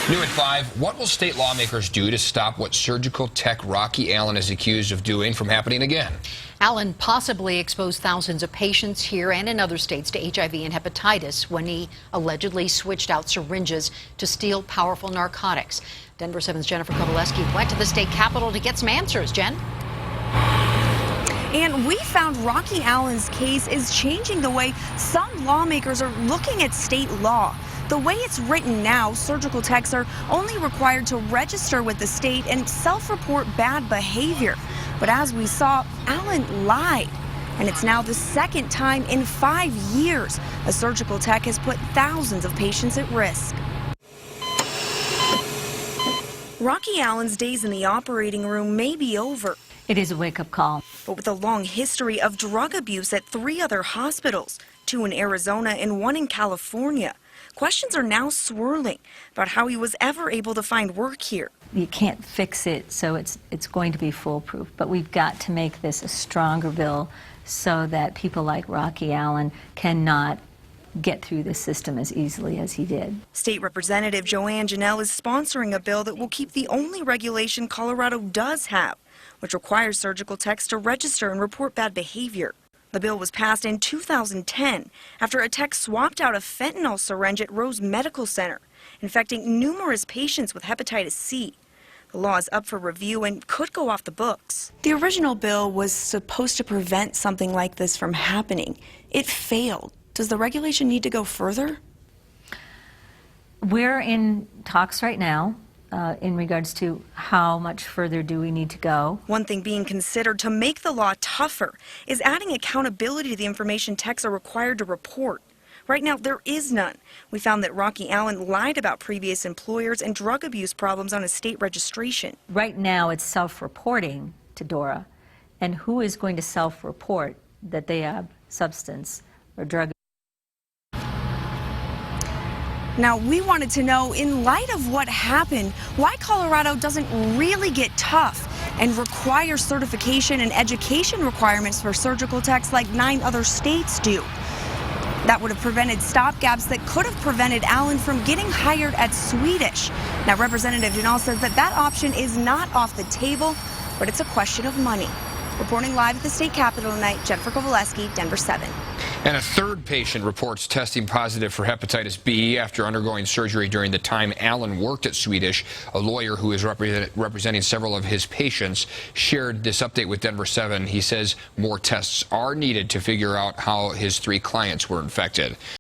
New at 5, what will state lawmakers do to stop what surgical tech Rocky Allen is accused of doing from happening again? Allen possibly exposed thousands of patients here and in other states to HIV and hepatitis when he allegedly switched out syringes to steal powerful narcotics. Denver 7's Jennifer Kovaleski went to the state capitol to get some answers. Jen? And we found Rocky Allen's case is changing the way some lawmakers are looking at state law. The way it's written now, surgical techs are only required to register with the state and self-report bad behavior. But as we saw, Allen lied. And it's now the second time in 5 years a surgical tech has put thousands of patients at risk. Rocky Allen's days in the operating room may be over. It is a wake-up call. But with a long history of drug abuse at 3 other hospitals, 2 in Arizona and 1 in California, questions are now swirling about how he was ever able to find work here. You can't fix it, so it's going to be foolproof. But we've got to make this a stronger bill so that people like Rocky Allen cannot get through the system as easily as he did. State Representative Joanne Janelle is sponsoring a bill that will keep the only regulation Colorado does have, which requires surgical techs to register and report bad behavior. The bill was passed in 2010 after a tech swapped out a fentanyl syringe at Rose Medical Center, infecting numerous patients with hepatitis C. The law is up for review and could go off the books. The original bill was supposed to prevent something like this from happening. It failed. Does the regulation need to go further? We're in talks right now in regards to how much further do we need to go. One thing being considered to make the law tougher is adding accountability to the information techs are required to report. Right now, there is none. We found that Rocky Allen lied about previous employers and drug abuse problems on his state registration. Right now, it's self-reporting to DORA. And who is going to self-report that they have substance or drug? Now, we wanted to know, in light of what happened, why Colorado doesn't really get tough and require certification and education requirements for surgical techs like 9 other states do. That would have prevented stopgaps that could have prevented Allen from getting hired at Swedish. Now, Representative Janelle says that option is not off the table, but it's a question of money. Reporting live at the state capitol tonight, Jennifer Kovaleski, Denver 7. And a third patient reports testing positive for hepatitis B after undergoing surgery during the time Allen worked at Swedish. A lawyer who is representing several of his patients shared this update with Denver 7. He says more tests are needed to figure out how his 3 clients were infected.